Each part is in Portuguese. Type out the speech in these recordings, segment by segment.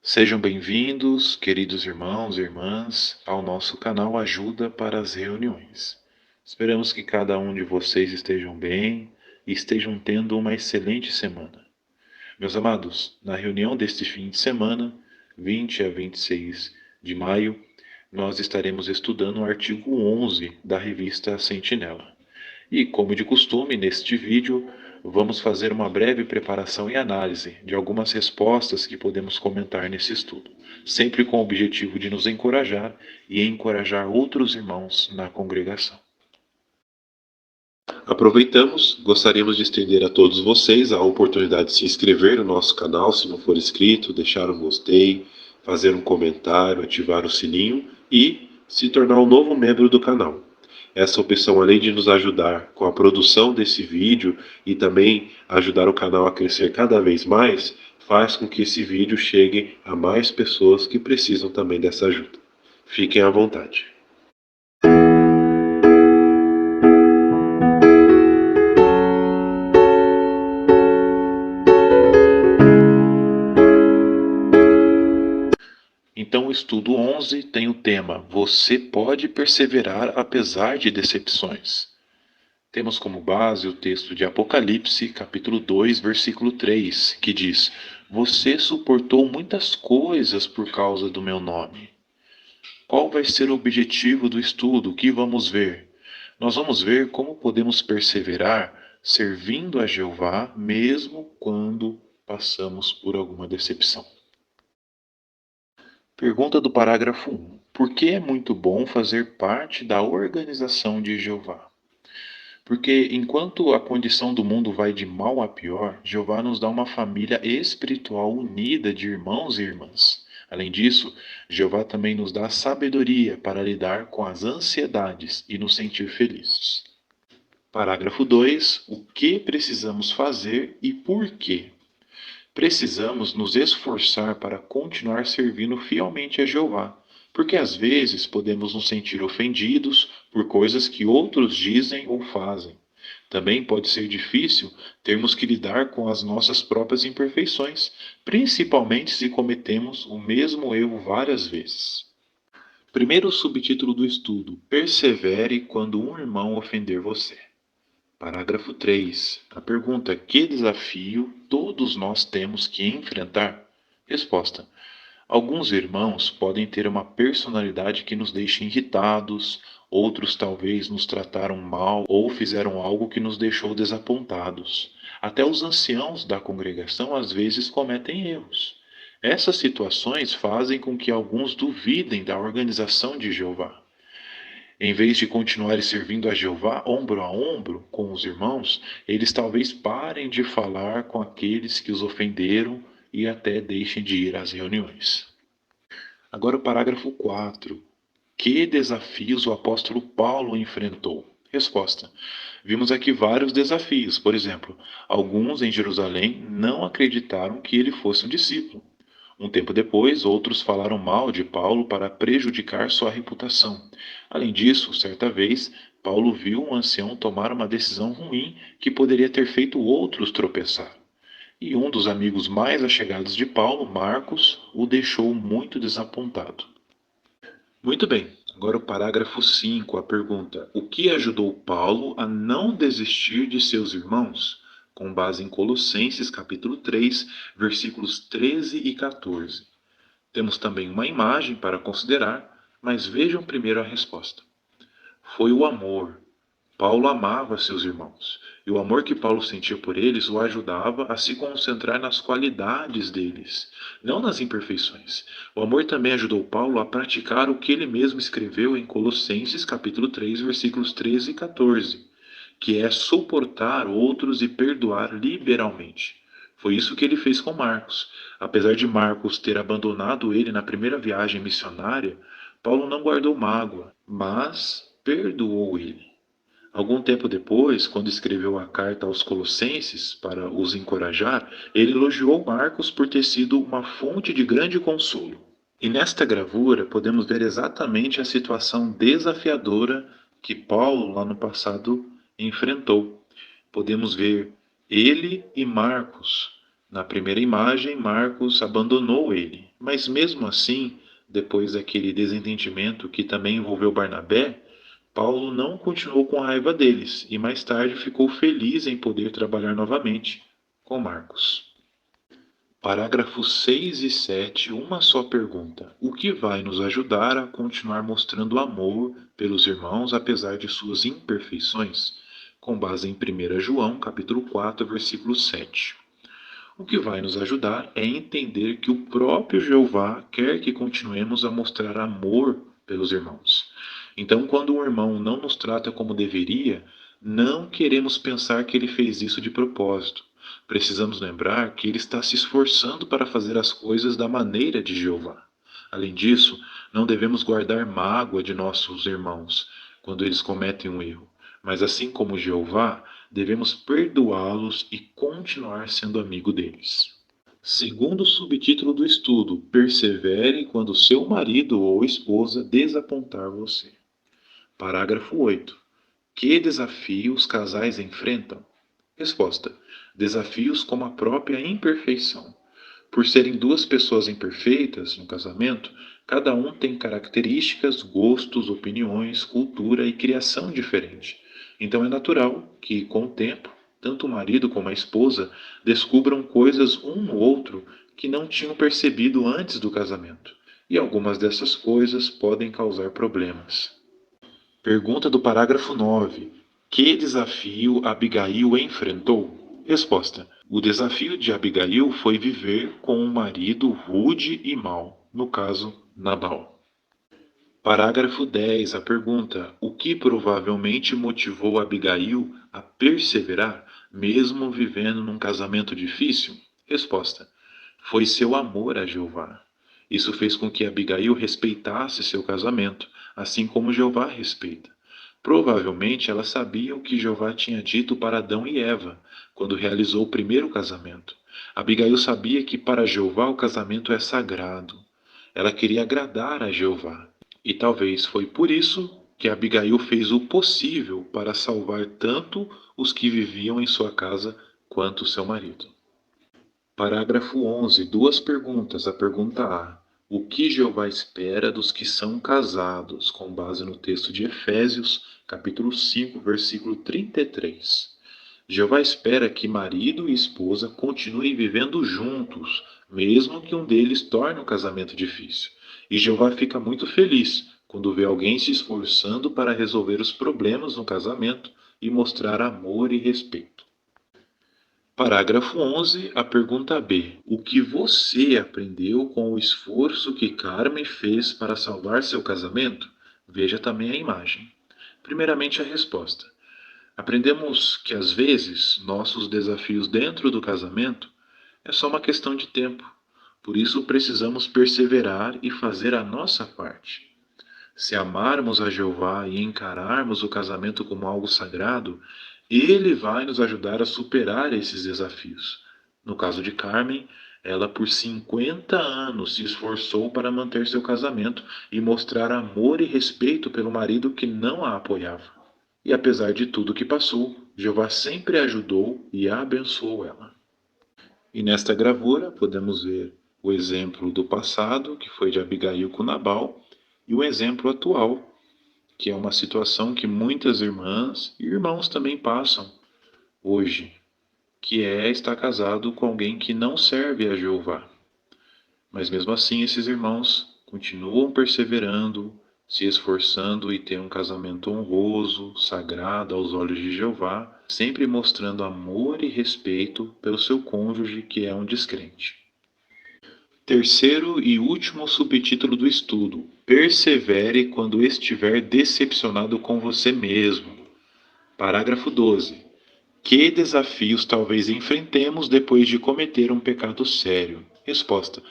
Sejam bem-vindos, queridos irmãos e irmãs, ao nosso canal Ajuda para as Reuniões. Esperamos que cada um de vocês estejam bem e estejam tendo uma excelente semana. Meus amados, na reunião deste fim de semana, 20 a 26 de maio, nós estaremos estudando o artigo 11 da revista Sentinela. E, como de costume, neste vídeo, vamos fazer uma breve preparação e análise de algumas respostas que podemos comentar nesse estudo, sempre com o objetivo de nos encorajar e encorajar outros irmãos na congregação. Aproveitamos, gostaríamos de estender a todos vocês a oportunidade de se inscrever no nosso canal, se não for inscrito, deixar um gostei, fazer um comentário, ativar o sininho e se tornar um novo membro do canal. Essa opção, além de nos ajudar com a produção desse vídeo e também ajudar o canal a crescer cada vez mais, faz com que esse vídeo chegue a mais pessoas que precisam também dessa ajuda. Fiquem à vontade. Então, o estudo 11 tem o tema Você pode perseverar apesar de decepções. Temos como base o texto de Apocalipse, capítulo 2, versículo 3, que diz: Você suportou muitas coisas por causa do meu nome. Qual vai ser o objetivo do estudo? O que vamos ver? Nós vamos ver como podemos perseverar servindo a Jeová mesmo quando passamos por alguma decepção. Pergunta do parágrafo 1. Por que é muito bom fazer parte da organização de Jeová? Porque enquanto a condição do mundo vai de mal a pior, Jeová nos dá uma família espiritual unida de irmãos e irmãs. Além disso, Jeová também nos dá sabedoria para lidar com as ansiedades e nos sentir felizes. Parágrafo 2. O que precisamos fazer e por quê? Precisamos nos esforçar para continuar servindo fielmente a Jeová, porque às vezes podemos nos sentir ofendidos por coisas que outros dizem ou fazem. Também pode ser difícil termos que lidar com as nossas próprias imperfeições, principalmente se cometemos o mesmo erro várias vezes. Primeiro subtítulo do estudo: Persevere quando um irmão ofender você. Parágrafo 3. A pergunta: que desafio todos nós temos que enfrentar? Resposta: alguns irmãos podem ter uma personalidade que nos deixa irritados, outros talvez nos trataram mal ou fizeram algo que nos deixou desapontados. Até os anciãos da congregação às vezes cometem erros. Essas situações fazem com que alguns duvidem da organização de Jeová. Em vez de continuarem servindo a Jeová ombro a ombro com os irmãos, eles talvez parem de falar com aqueles que os ofenderam e até deixem de ir às reuniões. Agora o parágrafo 4. Que desafios o apóstolo Paulo enfrentou? Resposta: vimos aqui vários desafios. Por exemplo, alguns em Jerusalém não acreditaram que ele fosse um discípulo. Um tempo depois, outros falaram mal de Paulo para prejudicar sua reputação. Além disso, certa vez, Paulo viu um ancião tomar uma decisão ruim que poderia ter feito outros tropeçar. E um dos amigos mais achegados de Paulo, Marcos, o deixou muito desapontado. Muito bem, agora o parágrafo 5, a pergunta: o que ajudou Paulo a não desistir de seus irmãos? Com base em Colossenses capítulo 3, versículos 13 e 14. Temos também uma imagem para considerar, mas vejam primeiro a resposta. Foi o amor. Paulo amava seus irmãos, e o amor que Paulo sentia por eles o ajudava a se concentrar nas qualidades deles, não nas imperfeições. O amor também ajudou Paulo a praticar o que ele mesmo escreveu em Colossenses capítulo 3, versículos 13 e 14, que é suportar outros e perdoar liberalmente. Foi isso que ele fez com Marcos. Apesar de Marcos ter abandonado ele na primeira viagem missionária, Paulo não guardou mágoa, mas perdoou ele. Algum tempo depois, quando escreveu a carta aos Colossenses para os encorajar, ele elogiou Marcos por ter sido uma fonte de grande consolo. E nesta gravura podemos ver exatamente a situação desafiadora que Paulo lá no passado enfrentou. Podemos ver ele e Marcos Na primeira imagem, Marcos abandonou ele, mas mesmo assim, depois daquele desentendimento que também envolveu Barnabé, Paulo não continuou com raiva deles e mais tarde ficou feliz em poder trabalhar novamente com Marcos. Parágrafos 6 e 7, uma só pergunta. O que vai nos ajudar a continuar mostrando amor pelos irmãos apesar de suas imperfeições? Com base em 1 João, capítulo 4, versículo 7. O que vai nos ajudar é entender que o próprio Jeová quer que continuemos a mostrar amor pelos irmãos. Então, quando um irmão não nos trata como deveria, não queremos pensar que ele fez isso de propósito. Precisamos lembrar que ele está se esforçando para fazer as coisas da maneira de Jeová. Além disso, não devemos guardar mágoa de nossos irmãos quando eles cometem um erro, mas assim como Jeová, devemos perdoá-los e continuar sendo amigo deles. Segundo subtítulo do estudo, persevere quando seu marido ou esposa desapontar você. Parágrafo 8. Que desafios casais enfrentam? Resposta: desafios como a própria imperfeição. Por serem duas pessoas imperfeitas no casamento, cada um tem características, gostos, opiniões, cultura e criação diferente. Então é natural que, com o tempo, tanto o marido como a esposa descubram coisas um no outro que não tinham percebido antes do casamento. E algumas dessas coisas podem causar problemas. Pergunta do parágrafo 9. Que desafio Abigail enfrentou? Resposta: o desafio de Abigail foi viver com um marido rude e mau, no caso, Nabal. Parágrafo 10. A pergunta: o que provavelmente motivou Abigail a perseverar, mesmo vivendo num casamento difícil? Resposta: foi seu amor a Jeová. Isso fez com que Abigail respeitasse seu casamento, assim como Jeová respeita. Provavelmente ela sabia o que Jeová tinha dito para Adão e Eva, quando realizou o primeiro casamento. Abigail sabia que para Jeová o casamento é sagrado. Ela queria agradar a Jeová. E talvez foi por isso que Abigail fez o possível para salvar tanto os que viviam em sua casa quanto seu marido. Parágrafo 11. Duas perguntas. A pergunta A. O que Jeová espera dos que são casados, com base no texto de Efésios, capítulo 5, versículo 33. Jeová espera que marido e esposa continuem vivendo juntos, mesmo que um deles torne o casamento difícil. E Jeová fica muito feliz quando vê alguém se esforçando para resolver os problemas no casamento e mostrar amor e respeito. Parágrafo 11, a pergunta B. O que você aprendeu com o esforço que Carmen fez para salvar seu casamento? Veja também a imagem. Primeiramente, a resposta. Aprendemos que às vezes nossos desafios dentro do casamento é só uma questão de tempo. Por isso precisamos perseverar e fazer a nossa parte. Se amarmos a Jeová e encararmos o casamento como algo sagrado, ele vai nos ajudar a superar esses desafios. No caso de Carmen, ela por 50 anos se esforçou para manter seu casamento e mostrar amor e respeito pelo marido que não a apoiava. E apesar de tudo que passou, Jeová sempre a ajudou e a abençoou ela. E nesta gravura podemos ver o exemplo do passado, que foi de Abigail com Nabal, e o exemplo atual, que é uma situação que muitas irmãs e irmãos também passam hoje, que é estar casado com alguém que não serve a Jeová. Mas mesmo assim, esses irmãos continuam perseverando, se esforçando e têm um casamento honroso, sagrado aos olhos de Jeová, sempre mostrando amor e respeito pelo seu cônjuge que é um descrente. Terceiro e último subtítulo do estudo: persevere quando estiver decepcionado com você mesmo. Parágrafo 12. Que desafios talvez enfrentemos depois de cometer um pecado sério? Resposta: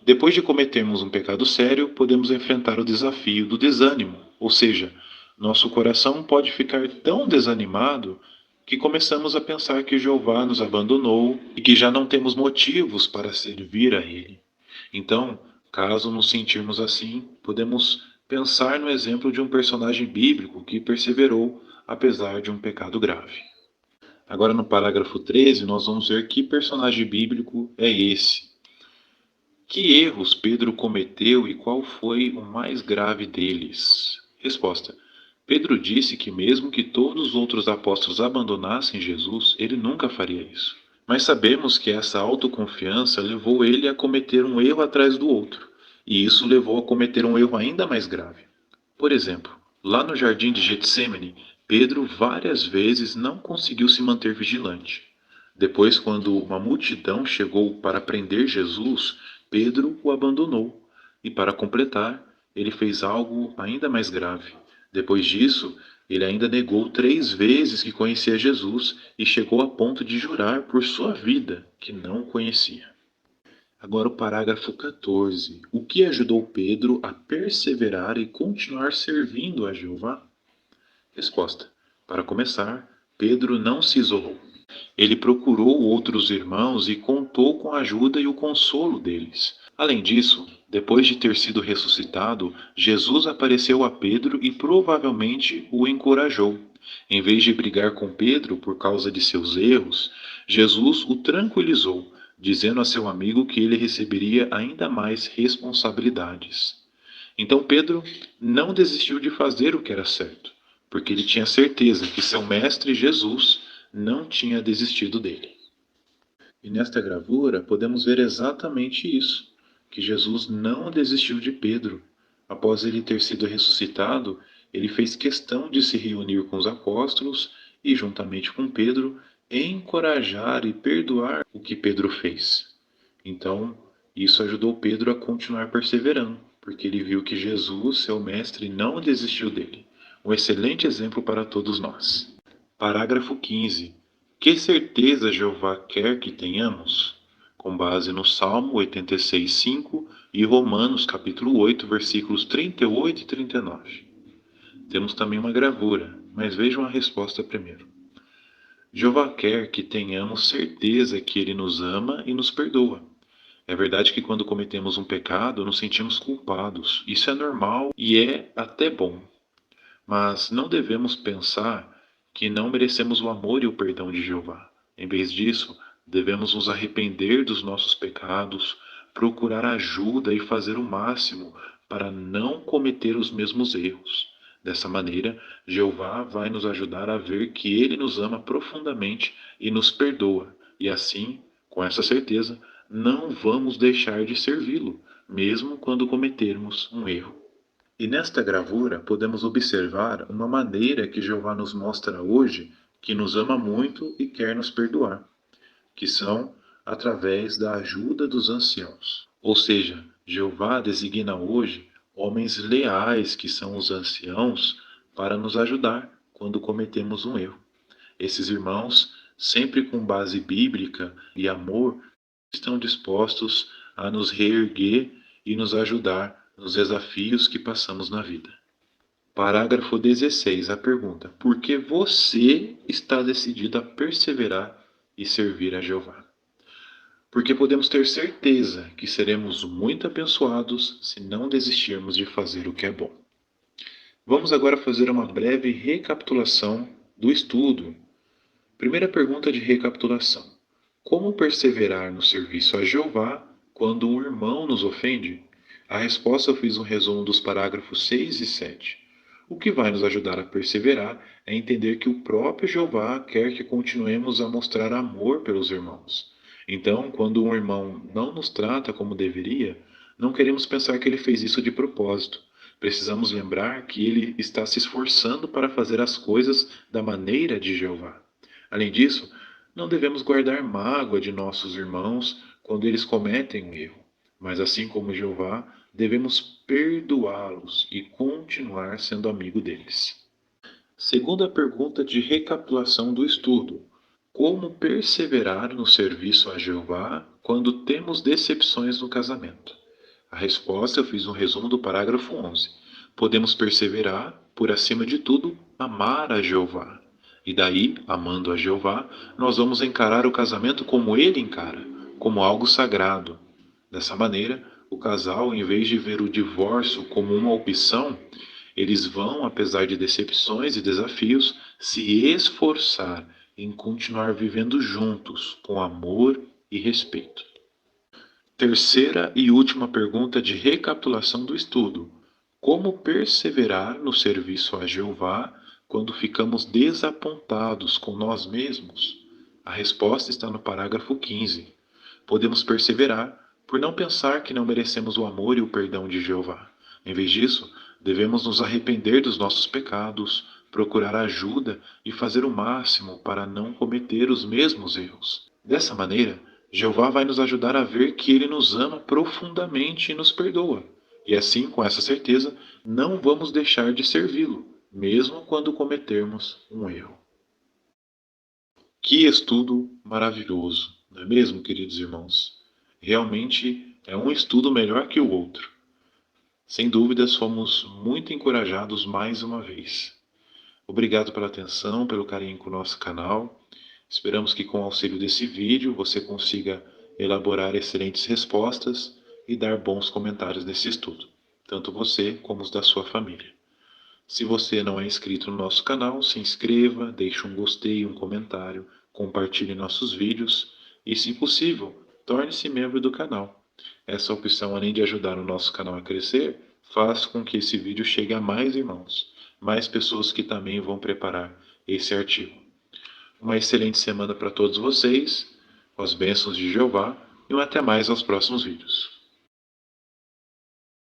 depois de cometermos um pecado sério, podemos enfrentar o desafio do desânimo, ou seja, nosso coração pode ficar tão desanimado que começamos a pensar que Jeová nos abandonou e que já não temos motivos para servir a Ele. Então, caso nos sentirmos assim, podemos pensar no exemplo de um personagem bíblico que perseverou apesar de um pecado grave. Agora, no parágrafo 13, nós vamos ver que personagem bíblico é esse. Que erros Pedro cometeu e qual foi o mais grave deles? Resposta: Pedro disse que, mesmo que todos os outros apóstolos abandonassem Jesus, ele nunca faria isso. Mas sabemos que essa autoconfiança levou ele a cometer um erro atrás do outro, e isso levou a cometer um erro ainda mais grave. Por exemplo, lá no jardim de Getsemane, Pedro várias vezes não conseguiu se manter vigilante. Depois, quando uma multidão chegou para prender Jesus, Pedro o abandonou. E para completar, ele fez algo ainda mais grave. Depois disso, ele ainda negou 3 vezes que conhecia Jesus e chegou a ponto de jurar por sua vida que não o conhecia. Agora o parágrafo 14. O que ajudou Pedro a perseverar e continuar servindo a Jeová? Resposta: para começar, Pedro não se isolou. Ele procurou outros irmãos e contou com a ajuda e o consolo deles. Além disso, depois de ter sido ressuscitado, Jesus apareceu a Pedro e provavelmente o encorajou. Em vez de brigar com Pedro por causa de seus erros, Jesus o tranquilizou, dizendo a seu amigo que ele receberia ainda mais responsabilidades. Então Pedro não desistiu de fazer o que era certo, porque ele tinha certeza que seu mestre Jesus não tinha desistido dele. E nesta gravura podemos ver exatamente isso, que Jesus não desistiu de Pedro. Após ele ter sido ressuscitado, ele fez questão de se reunir com os apóstolos e, juntamente com Pedro, encorajar e perdoar o que Pedro fez. Então, isso ajudou Pedro a continuar perseverando, porque ele viu que Jesus, seu mestre, não desistiu dele. Um excelente exemplo para todos nós. Parágrafo 15. Que certeza Jeová quer que tenhamos? Com base no Salmo 86:5 e Romanos capítulo 8, versículos 38 e 39. Temos também uma gravura, mas vejam a resposta primeiro. Jeová quer que tenhamos certeza que Ele nos ama e nos perdoa. É verdade que quando cometemos um pecado, nos sentimos culpados. Isso é normal e é até bom. Mas não devemos pensar que não merecemos o amor e o perdão de Jeová. Em vez disso, devemos nos arrepender dos nossos pecados, procurar ajuda e fazer o máximo para não cometer os mesmos erros. Dessa maneira, Jeová vai nos ajudar a ver que Ele nos ama profundamente e nos perdoa, e assim, com essa certeza, não vamos deixar de servi-lo, mesmo quando cometermos um erro. E nesta gravura podemos observar uma maneira que Jeová nos mostra hoje que nos ama muito e quer nos perdoar, que são através da ajuda dos anciãos. Ou seja, Jeová designa hoje homens leais, que são os anciãos, para nos ajudar quando cometemos um erro. Esses irmãos, sempre com base bíblica e amor, estão dispostos a nos reerguer e nos ajudar nos desafios que passamos na vida. Parágrafo 16. A pergunta: por que você está decidido a perseverar e servir a Jeová? Porque podemos ter certeza que seremos muito abençoados se não desistirmos de fazer o que é bom. Vamos agora fazer uma breve recapitulação do estudo. Primeira pergunta de recapitulação: como perseverar no serviço a Jeová quando um irmão nos ofende? A resposta eu fiz um resumo dos parágrafos 6 e 7. O que vai nos ajudar a perseverar é entender que o próprio Jeová quer que continuemos a mostrar amor pelos irmãos. Então, quando um irmão não nos trata como deveria, não queremos pensar que ele fez isso de propósito. Precisamos lembrar que ele está se esforçando para fazer as coisas da maneira de Jeová. Além disso, não devemos guardar mágoa de nossos irmãos quando eles cometem um erro, mas assim como Jeová, devemos perdoá-los e continuar sendo amigo deles. Segunda pergunta de recapitulação do estudo: como perseverar no serviço a Jeová quando temos decepções no casamento? A resposta eu fiz um resumo do parágrafo 11. Podemos perseverar por, acima de tudo, amar a Jeová. E daí, amando a Jeová, nós vamos encarar o casamento como ele encara, como algo sagrado. Dessa maneira, o casal, em vez de ver o divórcio como uma opção, eles vão, apesar de decepções e desafios, se esforçar em continuar vivendo juntos com amor e respeito. Terceira e última pergunta de recapitulação do estudo: como perseverar no serviço a Jeová quando ficamos desapontados com nós mesmos? A resposta está no parágrafo 15. Podemos perseverar por não pensar que não merecemos o amor e o perdão de Jeová. Em vez disso, devemos nos arrepender dos nossos pecados, procurar ajuda e fazer o máximo para não cometer os mesmos erros. Dessa maneira, Jeová vai nos ajudar a ver que Ele nos ama profundamente e nos perdoa. E assim, com essa certeza, não vamos deixar de servi-lo, mesmo quando cometermos um erro. Que estudo maravilhoso, não é mesmo, queridos irmãos? Realmente é um estudo melhor que o outro. Sem dúvidas, fomos muito encorajados mais uma vez. Obrigado pela atenção, pelo carinho com o nosso canal. Esperamos que com o auxílio desse vídeo você consiga elaborar excelentes respostas e dar bons comentários nesse estudo, tanto você como os da sua família. Se você não é inscrito no nosso canal, se inscreva, deixe um gostei, um comentário, compartilhe nossos vídeos e, se possível, torne-se membro do canal. Essa opção, além de ajudar o nosso canal a crescer, faz com que esse vídeo chegue a mais irmãos, mais pessoas que também vão preparar esse artigo. Uma excelente semana para todos vocês, com as bênçãos de Jeová, e um até mais aos próximos vídeos.